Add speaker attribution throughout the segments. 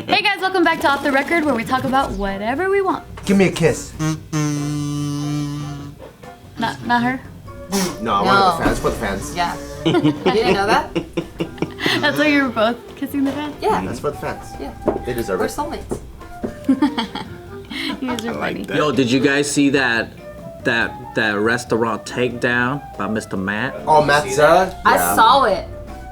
Speaker 1: Hey guys, welcome back to Off the Record, where we talk about whatever we want.
Speaker 2: Give me a kiss.
Speaker 1: Not her?
Speaker 2: No, I wanted the fans. For the fans.
Speaker 3: Yeah. You didn't know that?
Speaker 1: That's why you were both kissing the fans?
Speaker 3: Yeah.
Speaker 2: That's for the fans.
Speaker 3: Yeah.
Speaker 2: They deserve
Speaker 3: We're
Speaker 2: it.
Speaker 3: soulmates.
Speaker 1: You guys are funny.
Speaker 4: Yo, did you guys see that restaurant takedown by Mr. Matt?
Speaker 2: Oh, Matt Zara?
Speaker 3: I saw it.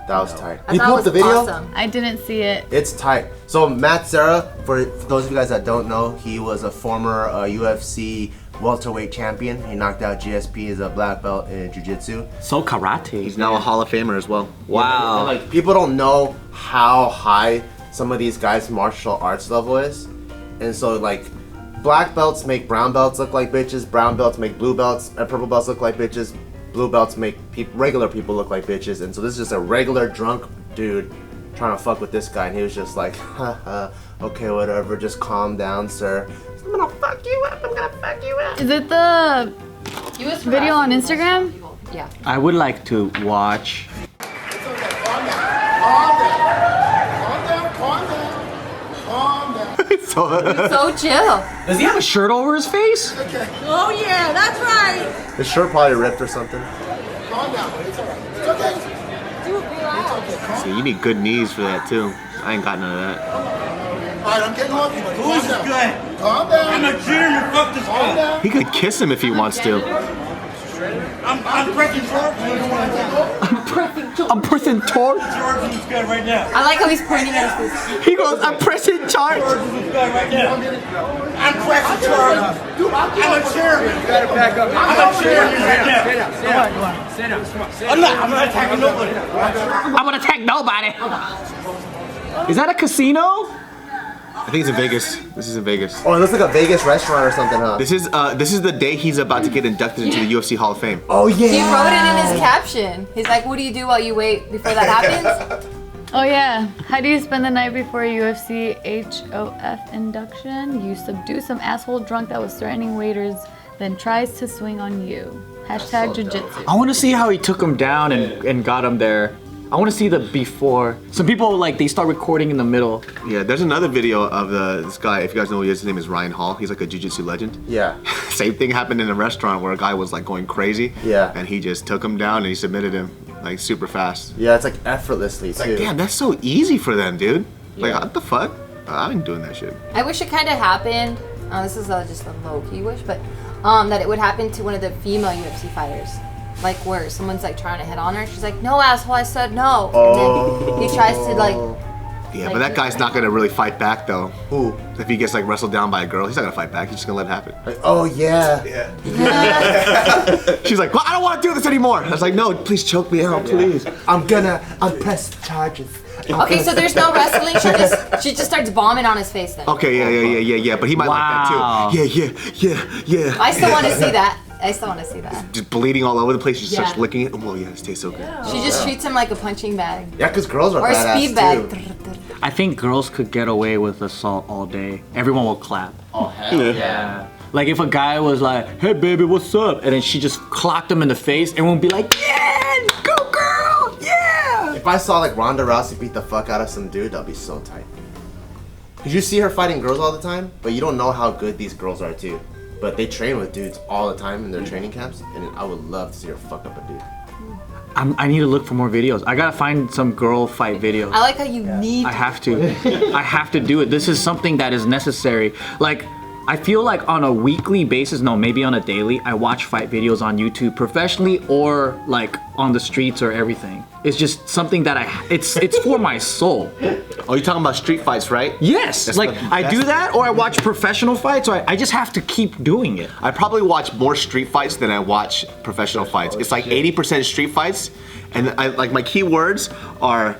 Speaker 2: That was tight.
Speaker 3: I
Speaker 2: He
Speaker 3: thought
Speaker 2: put
Speaker 3: it
Speaker 2: up the
Speaker 3: was
Speaker 2: video?
Speaker 3: awesome.
Speaker 1: I didn't see it.
Speaker 2: It's tight. So Matt Zara, for those of you guys that don't know, he was a former UFC welterweight champion. He knocked out GSP as a black belt in jiu-jitsu.
Speaker 4: So karate.
Speaker 5: He's now a Hall of Famer as well.
Speaker 4: Wow.
Speaker 2: And, like, people don't know how high some of these guys' martial arts level is. And so like black belts make brown belts look like bitches, brown belts make blue belts, and purple belts look like bitches, blue belts make regular people look like bitches. And so this is just a regular drunk dude trying to fuck with this guy, and he was just like, haha, okay, whatever, just calm down, sir. I'm gonna fuck you up, I'm gonna fuck you up.
Speaker 1: Is it the video on Instagram?
Speaker 3: Yeah.
Speaker 4: I would like to watch.
Speaker 3: So chill.
Speaker 4: Does he have a shirt over his face?
Speaker 6: Oh yeah, that's right.
Speaker 2: His shirt probably ripped or something.
Speaker 6: Calm down, it's alright. It's okay.
Speaker 5: So you need good knees for that too. I ain't got none of that.
Speaker 6: Alright, I'm getting off you, buddy.
Speaker 7: Who's this guy?
Speaker 6: Calm down.
Speaker 7: I'm a junior. Fuck this
Speaker 6: Calm
Speaker 7: guy.
Speaker 6: down.
Speaker 5: He could kiss him if he wants to.
Speaker 7: I'm pressing charge.
Speaker 4: I'm pressing torch.
Speaker 7: Charge on this guy right now.
Speaker 3: I like how he's pointing at us.
Speaker 4: He goes, I'm pressing charge.
Speaker 7: Charge on this guy right now. I'm pressing charge. I'm a chairman. You gotta back up. I'm a chairman right now. Sit down. I'm not attacking nobody.
Speaker 4: I'm gonna attack nobody. Is that a casino?
Speaker 5: I think it's in Vegas. This is in Vegas.
Speaker 2: Oh, it looks like a Vegas restaurant or something, huh?
Speaker 5: This is the day he's about to get inducted into the UFC Hall of Fame.
Speaker 2: Oh yeah!
Speaker 3: He wrote it in his caption. He's like, what do you do while you wait before that happens?
Speaker 1: Oh yeah. How do you spend the night before a UFC HOF induction? You subdue some asshole drunk that was threatening waiters, then tries to swing on you. Hashtag jujitsu.
Speaker 4: I want to see how he took him down and got him there. I want to see the before. Some people like they start recording in the middle.
Speaker 5: Yeah, there's another video of this guy. If you guys know who he is, his name is Ryan Hall. He's like a jiu-jitsu legend.
Speaker 2: Yeah.
Speaker 5: Same thing happened in a restaurant where a guy was like going crazy.
Speaker 2: Yeah.
Speaker 5: And he just took him down and he submitted him like super fast.
Speaker 2: Yeah, it's like effortlessly too.
Speaker 5: Damn, that's so easy for them, dude. Like,
Speaker 2: Yeah.
Speaker 5: what the fuck? I ain't doing that shit.
Speaker 3: I wish it kind of happened. This is just a low-key wish, but that it would happen to one of the female UFC fighters. Like where someone's like trying to hit on her, she's like, "No, asshole, I said no." And then he tries to like.
Speaker 5: Yeah, but that guy's not gonna really fight back though.
Speaker 2: Who?
Speaker 5: If he gets like wrestled down by a girl, he's not gonna fight back. He's just gonna let it happen.
Speaker 2: Like, oh yeah.
Speaker 5: She's like, well, I don't want to do this anymore. I was like, no, please choke me out, please.
Speaker 2: I'm gonna press charges.
Speaker 3: Okay, so there's no wrestling. She just starts bombing on his face then.
Speaker 5: Okay, yeah. But he might like that too. Yeah.
Speaker 3: I still want to see that.
Speaker 5: Just bleeding all over the place. She just starts
Speaker 3: Yeah.
Speaker 5: licking it. Oh yeah, this tastes so good.
Speaker 3: She just treats him like a punching bag
Speaker 2: Yeah, because girls are
Speaker 3: or a
Speaker 2: badass
Speaker 3: speed bag.
Speaker 2: too.
Speaker 4: I think girls could get away with assault all day. Everyone will clap.
Speaker 2: Oh hell yeah.
Speaker 4: Like if a guy was like, "Hey baby, what's up?" and then she just clocked him in the face, everyone would be like, "Yeah, go girl, yeah!"
Speaker 2: If I saw like Ronda Rousey beat the fuck out of some dude, that'd be so tight. Cause you see her fighting girls all the time, but you don't know how good these girls are too. But they train with dudes all the time in their training camps, and I would love to see her fuck up a dude.
Speaker 4: I need to look for more videos. I gotta find some girl fight videos.
Speaker 3: I like how you need.
Speaker 4: I have to. I have to do it. This is something that is necessary. Like, I feel like on a weekly basis, no, maybe on a daily, I watch fight videos on YouTube professionally or like on the streets or everything. It's just something that it's for my soul.
Speaker 5: Oh, you're talking about street fights, right?
Speaker 4: Yes,
Speaker 5: That's
Speaker 4: like
Speaker 5: the
Speaker 4: I do
Speaker 5: best.
Speaker 4: that or I watch professional fights, so I just have to keep doing it.
Speaker 5: I probably watch more street fights than I watch professional fights. It's like 80% street fights, and I like my key words are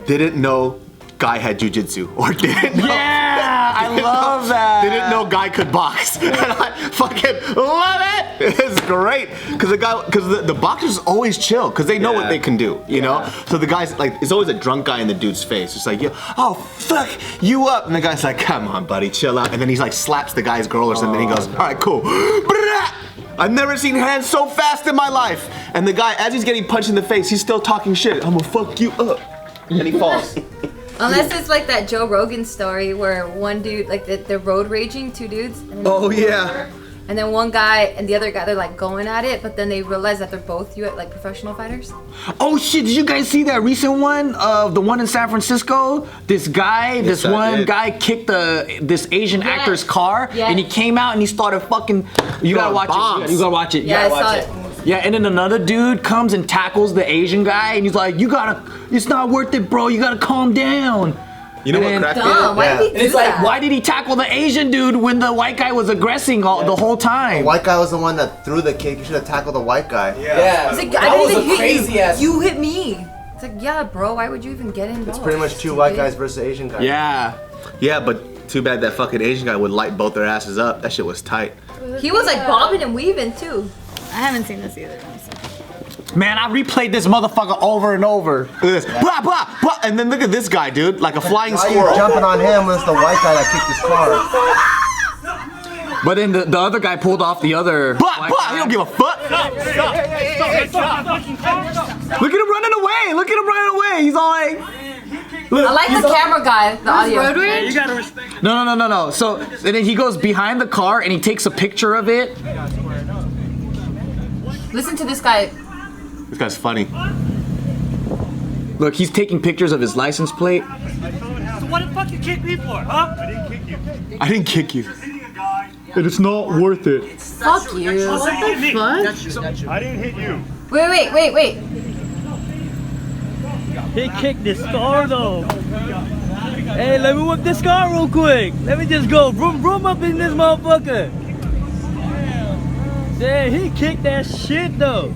Speaker 5: didn't know guy had jujitsu or didn't know.
Speaker 4: Yeah, I love that.
Speaker 5: Didn't know guy could box, and I fucking love it. It's great because the boxers always chill because they know what they can do, you know. So the guys like it's always a drunk guy in the dude's face. It's like, oh fuck you up, and the guy's like, come on, buddy, chill out. And then he's like slaps the guy's girl or something. And he goes, all right, cool. I've never seen hands so fast in my life. And the guy, as he's getting punched in the face, he's still talking shit. I'm gonna fuck you up, and he falls.
Speaker 3: Unless it's like that Joe Rogan story where one dude, like they're road raging, two dudes. And
Speaker 5: Oh yeah.
Speaker 3: And then one guy and the other guy, they're like going at it, but then they realize that they're both like professional fighters.
Speaker 4: Oh shit! Did you guys see that recent one of the one in San Francisco? This guy, this one guy kicked this Asian actor's car, and he came out and he started fucking. You gotta watch it. You gotta watch it.
Speaker 3: Yeah, I saw it.
Speaker 4: Yeah, and then another dude comes and tackles the Asian guy, and he's like, it's not worth it, bro. You gotta calm down.
Speaker 5: You know what cracked me
Speaker 3: Dumb.
Speaker 5: up?
Speaker 3: Why did he do
Speaker 4: It's like,
Speaker 3: that?
Speaker 4: why did he tackle the Asian dude when the white guy was aggressing the whole time?
Speaker 2: The white guy was the one that threw the kick. You should have tackled the white guy.
Speaker 8: Yeah.
Speaker 3: He's like,
Speaker 8: that
Speaker 3: I
Speaker 8: was
Speaker 3: didn't
Speaker 8: a
Speaker 3: even
Speaker 8: crazy
Speaker 3: hit you.
Speaker 8: ass.
Speaker 3: You hit me. It's like, yeah, bro. Why would you even get involved?
Speaker 2: It's pretty much two white guys versus Asian guys.
Speaker 4: Yeah.
Speaker 5: Yeah, but too bad that fucking Asian guy would light both their asses up. That shit was tight.
Speaker 3: He was like bobbing and weaving too.
Speaker 1: I haven't seen this either.
Speaker 4: Man, I replayed this motherfucker over and over.
Speaker 5: Look at this. Blah, blah, blah. And then look at this guy, dude. Like a flying
Speaker 2: Why
Speaker 5: squirrel.
Speaker 2: you jumping on him when it's the white guy that kicked his car?
Speaker 4: But then the other guy pulled off the other.
Speaker 5: Blah, blah. He don't give a fuck.
Speaker 4: Look at him running away. Look at him running away. He's all like. Look,
Speaker 3: I like the camera guy, the audio.
Speaker 1: Road rage?
Speaker 4: No. So and then he goes behind the car and he takes a picture of it.
Speaker 3: Listen to this guy.
Speaker 5: This guy's funny.
Speaker 4: Look, he's taking pictures of his license plate.
Speaker 7: So what the fuck you kick me for, huh? I didn't kick you.
Speaker 5: I didn't kick you.
Speaker 4: And it's not worth it.
Speaker 3: Fuck you.
Speaker 7: What the
Speaker 1: Fuck?
Speaker 7: I didn't hit you.
Speaker 3: Wait.
Speaker 9: He kicked this car though. Hey, let me whip this car real quick. Let me just go vroom vroom up in this motherfucker. Yeah, he kicked that shit though.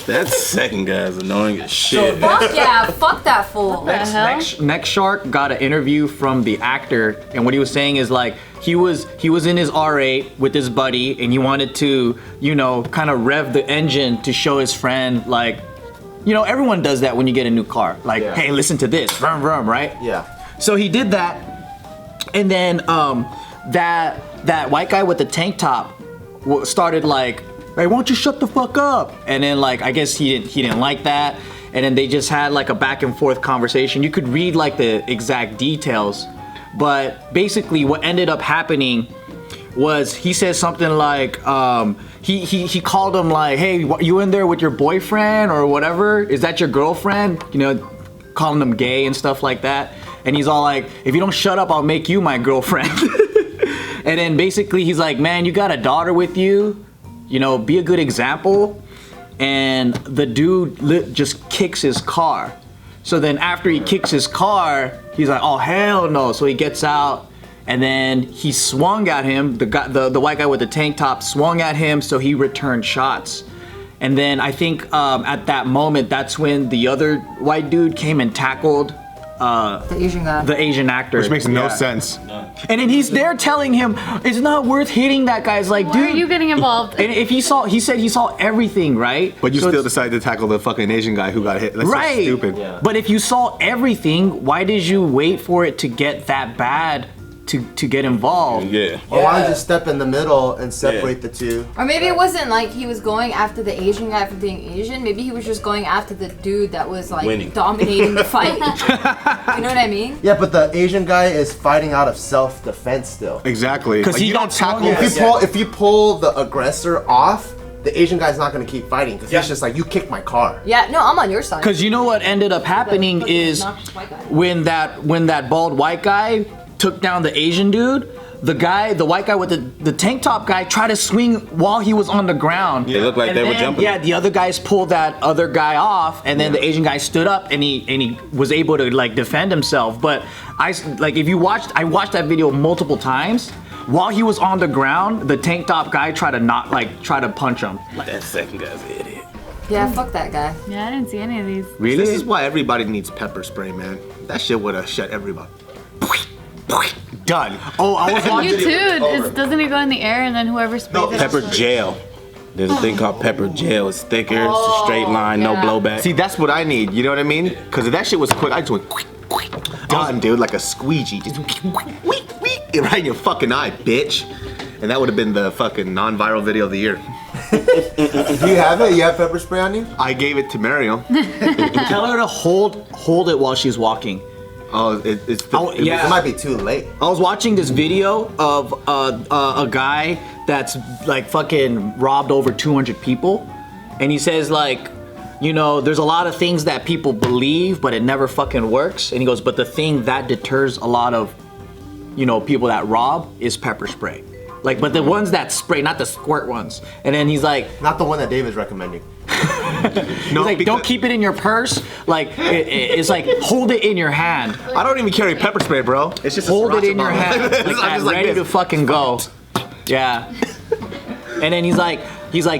Speaker 5: That second guy's annoying as shit.
Speaker 3: Fuck yeah. Fuck that fool.
Speaker 4: Next Shark got an interview from the actor, and what he was saying is like he was in his R8 with his buddy, and he wanted to, kind of rev the engine to show his friend like, everyone does that when you get a new car. Like, hey, listen to this, vroom vroom, right?
Speaker 2: Yeah.
Speaker 4: So he did that, and then that white guy with the tank top started like, hey, why don't you shut the fuck up? And then like, I guess he didn't like that. And then they just had like a back and forth conversation. You could read like the exact details, but basically what ended up happening was he said something like, he called him like, hey, you in there with your boyfriend or whatever? Is that your girlfriend? Calling them gay and stuff like that. And he's all like, if you don't shut up, I'll make you my girlfriend. And then basically he's like, man, you got a daughter with you, be a good example. And the dude just kicks his car. So then after he kicks his car, he's like, oh hell no. So he gets out and then he swung at him. The white guy with the tank top swung at him, so he returned shots. And then I think at that moment, that's when the other white dude came and tackled
Speaker 3: The Asian guy.
Speaker 4: the Asian actor.
Speaker 5: Which makes no sense.
Speaker 4: And then he's there telling him it's not worth hitting that guy. It's like,
Speaker 1: Why
Speaker 4: dude.
Speaker 1: are you getting involved?
Speaker 4: And if he said he saw everything, right?
Speaker 5: But you
Speaker 4: So
Speaker 5: still
Speaker 4: it's-
Speaker 5: decided to tackle the fucking Asian guy who got hit. That's
Speaker 4: right.
Speaker 5: so stupid.
Speaker 4: But if you saw everything, why did you wait for it to get that bad to get involved?
Speaker 5: Yeah.
Speaker 2: Or why don't you just step in the middle and separate the two?
Speaker 3: Or maybe it wasn't like he was going after the Asian guy for being Asian. Maybe he was just going after the dude that was like dominating the fight. You know what I mean?
Speaker 2: Yeah, but the Asian guy is fighting out of self-defense still.
Speaker 5: Exactly.
Speaker 4: 'Cause
Speaker 5: Like,
Speaker 4: he
Speaker 5: you
Speaker 4: got
Speaker 5: don't tackle.
Speaker 4: swung
Speaker 2: If you pull the aggressor off, the Asian guy's not gonna keep fighting because he's just like, you kicked my car.
Speaker 3: Yeah, no, I'm on your side.
Speaker 4: Because you know what ended up happening is when that bald white guy took down the Asian dude, the white guy with the tank top guy tried to swing while he was on the ground.
Speaker 10: They looked like they were jumping.
Speaker 4: Yeah, the other guys pulled that other guy off, and then the Asian guy stood up and he was able to like defend himself. But I watched that video multiple times. While he was on the ground, the tank top guy tried to punch him.
Speaker 10: That second guy's an idiot.
Speaker 3: Yeah, fuck that guy.
Speaker 1: Yeah, I didn't see any of these.
Speaker 5: Really? This is why everybody needs pepper spray, man. That shit would have shut everybody. Done.
Speaker 4: Oh, I was
Speaker 1: You too. Doesn't it go in the air and then whoever sprays it?
Speaker 10: Pepper gel. There's a thing called pepper gel. It's thicker, it's a straight line, no blowback.
Speaker 5: See, that's what I need. You know what I mean? Because if that shit was quick, I just went quick. Done, dude, like a squeegee. Just right in your fucking eye, bitch. And that would have been the fucking non-viral video of the year.
Speaker 2: Do you have it? You have pepper spray on you?
Speaker 5: I gave it to Mario.
Speaker 4: Tell her to hold it while she's walking.
Speaker 5: Oh,
Speaker 4: Yeah.
Speaker 2: It might be too late.
Speaker 4: I was watching this video of a guy that's like fucking robbed over 200 people, and he says like, you know, there's a lot of things that people believe, but it never fucking works. And he goes, but the thing that deters a lot of, you know, people that rob is pepper spray. Like, but the ones that spray, not the squirt ones. And then he's like,
Speaker 2: Not the one that David's recommending.
Speaker 4: he's like, don't keep it in your purse. Like, it's like, hold it in your hand.
Speaker 5: I don't even carry pepper spray, bro. It's just
Speaker 4: Hold
Speaker 5: a
Speaker 4: it in your
Speaker 5: bottle.
Speaker 4: hand, like
Speaker 5: I'm
Speaker 4: that,
Speaker 5: just like
Speaker 4: ready
Speaker 5: this.
Speaker 4: to fucking go. Yeah. And then he's like,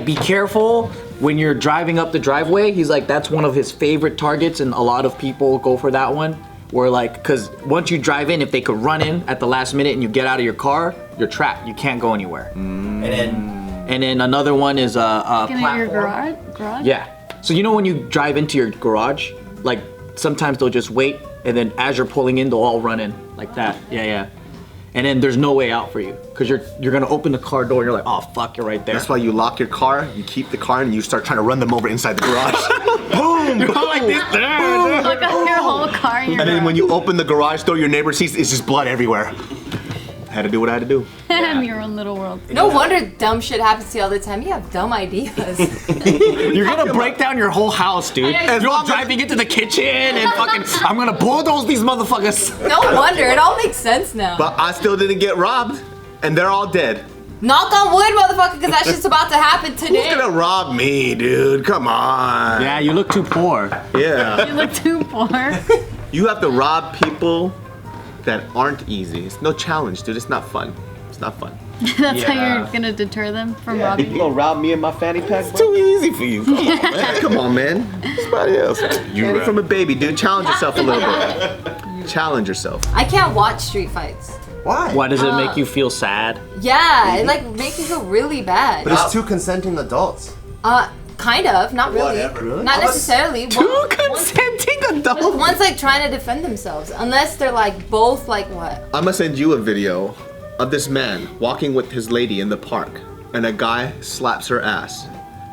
Speaker 4: be careful when you're driving up the driveway. He's like, that's one of his favorite targets, and a lot of people go for that one. Where like, cause once you drive in, if they could run in at the last minute and you get out of your car, you're trapped. You can't go anywhere. And then another one is a
Speaker 1: Looking at your garage?
Speaker 4: Yeah. So you know when you drive into your garage, like sometimes they'll just wait, and then as you're pulling in, they'll all run in like that. Yeah. And then there's no way out for you, cause you're gonna open the car door and you're like, oh fuck, you're right there.
Speaker 5: That's why you lock your car, you keep the car, and you start trying to run them over inside the garage. Boom!
Speaker 4: You're like this.
Speaker 1: Look at your whole car in your
Speaker 5: And then when you open the garage door, your neighbor sees it's just blood everywhere. Had to do what I had to do.
Speaker 1: in your own little world.
Speaker 3: No wonder dumb shit happens to you all the time. You have dumb ideas.
Speaker 4: You're gonna break down your whole house, dude. You're all driving into the kitchen and fucking, I'm gonna bulldoze these motherfuckers.
Speaker 3: No wonder. It all makes sense now.
Speaker 5: But I still didn't get robbed, and they're all dead.
Speaker 3: Knock on wood, motherfucker, because that shit's about to happen today.
Speaker 5: Who's gonna rob me, dude? Come on.
Speaker 4: Yeah, you look too poor.
Speaker 5: Yeah.
Speaker 1: You look too poor.
Speaker 5: You have to rob people that aren't easy. It's no challenge, dude. It's not fun. It's not fun.
Speaker 1: That's how you're gonna deter them from robbing you.
Speaker 10: gonna rob me and my fanny pack?
Speaker 5: It's too easy for you. Come on, man. Come on, man. Somebody else. You're from a baby, dude. Challenge yourself a little bit. Challenge yourself.
Speaker 3: I can't watch street fights.
Speaker 2: Why?
Speaker 4: Why does it make you feel sad?
Speaker 3: Yeah, it like makes me feel really bad.
Speaker 2: But it's two consenting adults.
Speaker 3: Kind of, not really.
Speaker 2: Whatever. Really?
Speaker 3: Not necessarily.
Speaker 4: Two consenting adults.
Speaker 3: One's like trying to defend themselves, unless they're like both like what?
Speaker 5: I'm gonna send you a video of this man walking with his lady in the park, and a guy slaps her ass.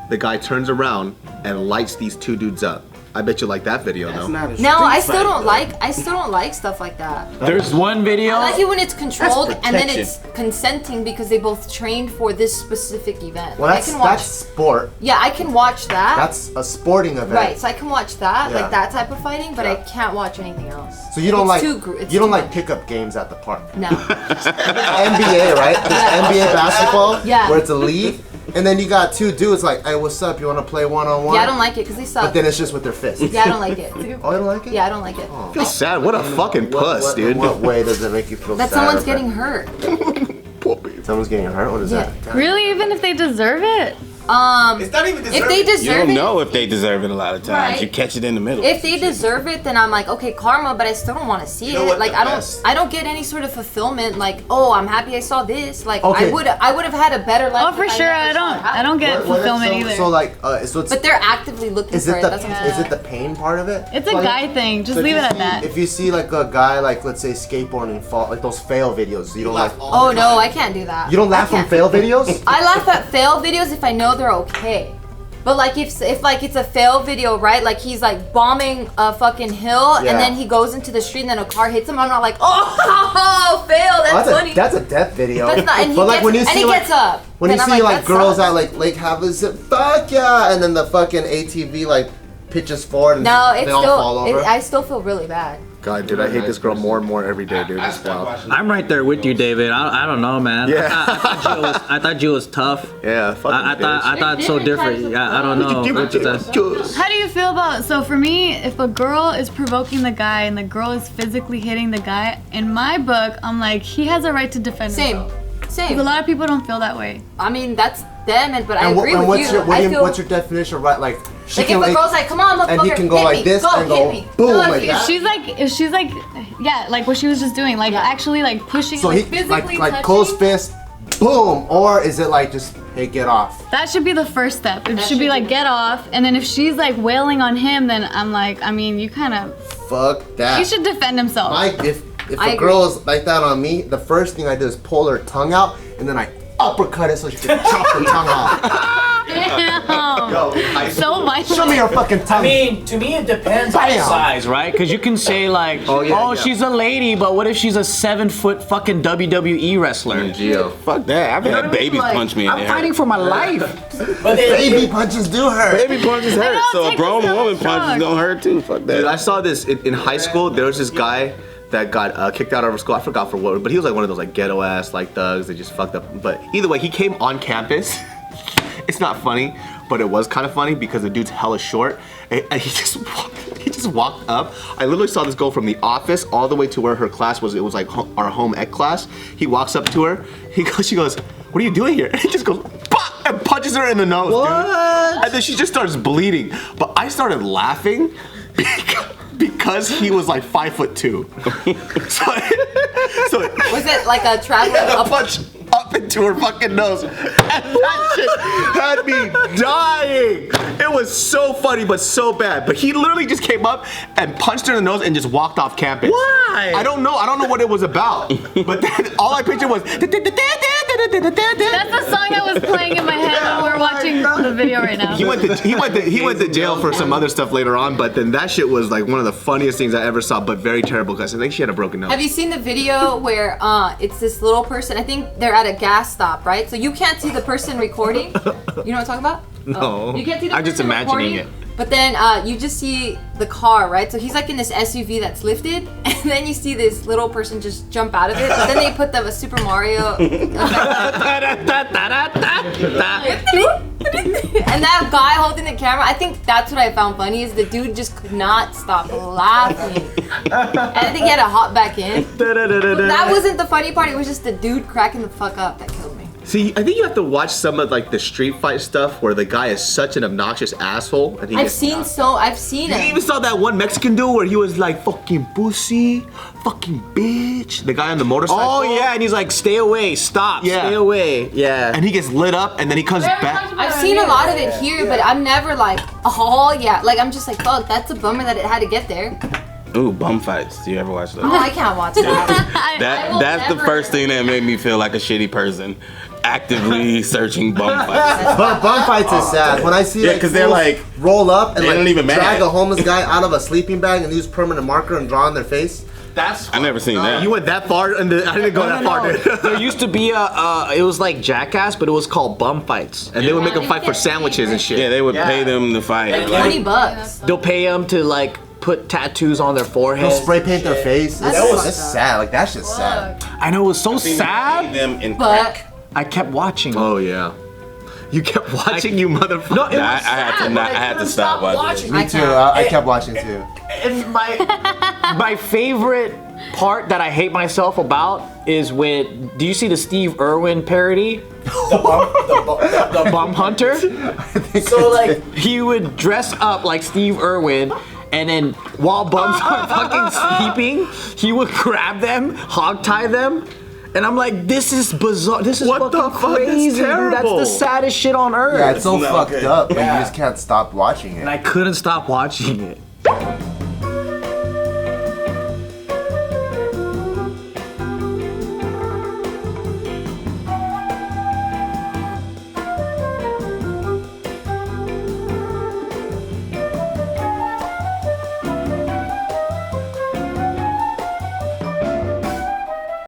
Speaker 5: The guy turns around and lights these two dudes up. I bet you like that video, though.
Speaker 3: No, I still don't like stuff like that.
Speaker 4: There's one video.
Speaker 3: I like it when it's controlled
Speaker 10: That's
Speaker 3: and then
Speaker 10: protection.
Speaker 3: it's consenting because they both trained for this specific event.
Speaker 2: Well,
Speaker 3: I can watch.
Speaker 2: that's sport.
Speaker 3: Yeah, I can watch that.
Speaker 2: That's a sporting event.
Speaker 3: right. So I can watch that,
Speaker 2: Yeah.
Speaker 3: like that type of fighting, but I
Speaker 2: Yeah.
Speaker 3: can't watch anything else.
Speaker 2: So you don't
Speaker 3: It's
Speaker 2: you don't
Speaker 3: too
Speaker 2: like
Speaker 3: much.
Speaker 2: pickup games at the park.
Speaker 3: No.
Speaker 2: NBA, right? There's NBA basketball
Speaker 3: Yeah.
Speaker 2: where it's a league, and then you got two dudes like, hey, what's up? You want to play one-on-one?
Speaker 3: Yeah, I don't like it because they suck.
Speaker 2: But then it's just with their fists.
Speaker 3: Yeah, I don't like it.
Speaker 2: Oh, you don't like it?
Speaker 3: Yeah, I don't like it.
Speaker 5: I feel sad. What a fucking puss,
Speaker 2: what,
Speaker 5: dude.
Speaker 2: In what way does it make you feel
Speaker 3: That
Speaker 2: sad?
Speaker 3: someone's
Speaker 2: or
Speaker 3: getting
Speaker 2: bad?
Speaker 3: hurt.
Speaker 2: Someone's getting hurt? What is
Speaker 3: Yeah.
Speaker 2: that?
Speaker 1: Really, even if they deserve it?
Speaker 5: It's not even
Speaker 3: If they
Speaker 10: You
Speaker 3: deserve
Speaker 10: don't
Speaker 3: it,
Speaker 10: know if they deserve it a lot of times.
Speaker 3: Right.
Speaker 10: You catch it in the middle.
Speaker 3: if they deserve it, then I'm like, okay, karma, but I still don't want to see
Speaker 2: know
Speaker 3: it.
Speaker 2: what,
Speaker 3: Like
Speaker 2: the
Speaker 3: I
Speaker 2: best-
Speaker 3: don't get any sort of fulfillment. Like, oh, I'm happy I saw this. Like
Speaker 2: Okay.
Speaker 3: I would have had a better life.
Speaker 1: Oh, for
Speaker 3: if
Speaker 1: sure.
Speaker 3: never
Speaker 1: I
Speaker 3: saw
Speaker 1: don't.
Speaker 3: it happen.
Speaker 1: I don't get
Speaker 2: What if
Speaker 1: fulfillment
Speaker 2: so,
Speaker 1: either.
Speaker 2: So like, so it's
Speaker 3: But they're actively looking
Speaker 2: is
Speaker 3: for
Speaker 2: it
Speaker 3: it.
Speaker 2: the
Speaker 3: That's what I'm saying.
Speaker 2: is it the pain part of it?
Speaker 1: It's a
Speaker 2: Like,
Speaker 1: guy thing. Just
Speaker 2: so if
Speaker 1: leave
Speaker 2: you
Speaker 1: it at
Speaker 2: see-
Speaker 1: that.
Speaker 2: If you see like a guy like let's say skateboarding fall like those fail videos, you don't like.
Speaker 3: Oh no, I can't do that.
Speaker 2: You don't laugh
Speaker 3: I
Speaker 2: from
Speaker 3: can't.
Speaker 2: fail videos?
Speaker 3: I laugh at fail videos if I know they're okay. But like if like it's a fail video, right? Like he's like bombing a fucking hill
Speaker 2: Yeah.
Speaker 3: and then he goes into the street and then a car hits him. I'm not like, oh, fail. That's funny.
Speaker 2: That's a death video.
Speaker 3: That's not. And he
Speaker 2: But like
Speaker 3: gets,
Speaker 2: when you
Speaker 3: and
Speaker 2: see
Speaker 3: he
Speaker 2: like
Speaker 3: gets up.
Speaker 2: when you
Speaker 3: then
Speaker 2: see
Speaker 3: I'm
Speaker 2: like
Speaker 3: that
Speaker 2: girls
Speaker 3: sucks.
Speaker 2: at like Lake Havasu, fuck yeah, and then the fucking ATV like pitches forward and
Speaker 3: No,
Speaker 2: they
Speaker 3: it's
Speaker 2: all fall
Speaker 3: still.
Speaker 2: over.
Speaker 3: I still feel really bad.
Speaker 5: God, dude, I hate this girl more and more every day, dude. It's wild.
Speaker 4: I'm right there with you, David. I don't know, man.
Speaker 5: Yeah.
Speaker 4: I thought you was tough.
Speaker 5: Yeah, fucking
Speaker 4: I thought so different. Yeah, I don't know.
Speaker 1: How do you feel about, so for me, if a girl is provoking the guy and the girl is physically hitting the guy, in my book, I'm like, he has a right to defend himself.
Speaker 3: Same.
Speaker 1: Because a lot of people don't feel that way.
Speaker 3: I mean, that's them, but I
Speaker 2: And
Speaker 3: agree with
Speaker 2: what's
Speaker 3: you.
Speaker 2: what's your definition, right? Like she
Speaker 3: Like
Speaker 2: can
Speaker 3: if a girl's like, come on, motherfucker,
Speaker 2: and he can go
Speaker 3: hit
Speaker 2: like
Speaker 3: me.
Speaker 2: this
Speaker 3: Go,
Speaker 2: and
Speaker 3: hit
Speaker 2: go
Speaker 3: me.
Speaker 2: boom
Speaker 3: No,
Speaker 2: like
Speaker 3: if
Speaker 2: that.
Speaker 1: If she's like, yeah, like what she was just doing, like actually like pushing,
Speaker 2: So
Speaker 1: like
Speaker 2: he
Speaker 1: physically
Speaker 2: like
Speaker 1: touching.
Speaker 2: close fist, boom, or is it like just hey get off?
Speaker 1: That should be the first step. It should be like get off, and then if she's like wailing on him, then I'm like, I mean, you kind of,
Speaker 2: Fuck that.
Speaker 1: he should defend himself.
Speaker 2: If
Speaker 3: I
Speaker 2: a
Speaker 3: agree.
Speaker 2: girl is like that on me, the first thing I do is pull her tongue out and then I uppercut it so she can chop her tongue off.
Speaker 1: Damn. So violent.
Speaker 2: Show me your fucking tongue.
Speaker 4: I mean, to me it depends on the size, right? Because you can say like, she's a lady, but what if she's a 7-foot fucking WWE wrestler?
Speaker 5: Geo.
Speaker 10: Fuck that. I've had babies punch me in
Speaker 4: I'm
Speaker 10: there.
Speaker 4: fighting for my life.
Speaker 2: But baby punches do hurt.
Speaker 10: Baby punches hurt, so a
Speaker 1: take
Speaker 10: grown
Speaker 1: this
Speaker 10: woman
Speaker 1: out,
Speaker 10: punches
Speaker 1: Shucks.
Speaker 10: gonna hurt too. Fuck that.
Speaker 5: Dude, I saw this in high school. There was this guy that got kicked out of school. I forgot for what, but he was like one of those like ghetto ass like thugs that just fucked up. But either way, he came on campus. It's not funny, but it was kind of funny because the dude's hella short, and he just walked up. I literally saw this go from the office all the way to where her class was. It was like our home ec class. He walks up to her. She goes, "What are you doing here?" And he just goes, "Bah!" and punches her in the nose. What? Dude. And then she just starts bleeding. But I started laughing because he was like 5'2". so
Speaker 3: Was it like a traveling
Speaker 5: punch up into her fucking nose, and that shit had me dying. It was so funny, but so bad. But he literally just came up and punched her in the nose and just walked off campus.
Speaker 4: Why?
Speaker 5: I don't know what it was about. But then all I pictured was.
Speaker 1: That's the song that was playing in my head when we were watching the video right now.
Speaker 5: He went to jail for some other stuff later on, but then that shit was like one of the funniest things I ever saw, but very terrible because I think she had a broken nose.
Speaker 3: Have you seen the video where it's this little person? I think they're at a gas stop, right? So you can't see the person recording. You know what I'm talking about?
Speaker 5: No.
Speaker 3: You can't see the
Speaker 5: I'm
Speaker 3: person
Speaker 5: just imagining
Speaker 3: recording,
Speaker 5: it.
Speaker 3: But then you just see the car, right? So he's like in this SUV that's lifted, and then you see this little person just jump out of it. But then they put the Super Mario. And that guy holding the camera, I think that's what I found funny is the dude just could not stop laughing. And I think he had to hop back in. That wasn't the funny part, it was just the dude cracking the fuck up that killed me.
Speaker 5: See, I think you have to watch some of like the street fight stuff where the guy is such an obnoxious asshole. And
Speaker 3: I've seen
Speaker 5: You
Speaker 3: it.
Speaker 5: even saw that one Mexican dude where he was like, fucking pussy, fucking bitch. The guy on the motorcycle.
Speaker 4: Oh yeah, and he's like, stay away, stop, stay away. Yeah.
Speaker 5: And he gets lit up and then he comes back.
Speaker 3: I've seen a lot of it here, but I'm never like, oh yeah. Like I'm just like, fuck, that's a bummer that it had to get there.
Speaker 10: Ooh, bum fights. Do you ever watch those?
Speaker 3: Oh, I can't watch that.
Speaker 10: That's the first thing that made me feel like a shitty person. Actively searching bum fights.
Speaker 2: But bum fights is sad. When I see
Speaker 10: because they're like
Speaker 2: roll up and
Speaker 10: they
Speaker 2: like
Speaker 10: don't even
Speaker 2: drag
Speaker 10: mad.
Speaker 2: a homeless guy out of a sleeping bag and use permanent marker and draw on their face.
Speaker 5: That's
Speaker 10: I never seen that.
Speaker 5: You went that far, and I didn't go that far, dude.
Speaker 4: There used to be it was like Jackass, but it was called bum fights.
Speaker 5: And they would make them fight for sandwiches and shit.
Speaker 10: Yeah, they would pay them to fight.
Speaker 3: $20.
Speaker 4: They'll pay them to like put tattoos on their forehead.
Speaker 2: They'll spray paint their face. That's sad. Like that shit's sad.
Speaker 4: I know, it was so sad.
Speaker 10: Them in
Speaker 3: But
Speaker 4: I kept watching.
Speaker 5: Oh yeah. You kept watching, you motherfucker.
Speaker 4: No, it was
Speaker 10: I had to stop watching.
Speaker 2: Me too. I kept watching too.
Speaker 4: And my favorite part that I hate myself about is when, do you see the Steve Irwin parody? The Bum Hunter? So like he would dress up like Steve Irwin, and then while bums are fucking sleeping, he would grab them, hog tie them. And I'm like, this is bizarre. This is
Speaker 5: What the
Speaker 4: fucking
Speaker 5: fuck? That's
Speaker 4: crazy, dude. That's
Speaker 5: terrible.
Speaker 4: the saddest shit on earth.
Speaker 2: Yeah, it's so fucked up, but you just can't stop watching
Speaker 4: And
Speaker 2: it.
Speaker 4: I couldn't stop watching it.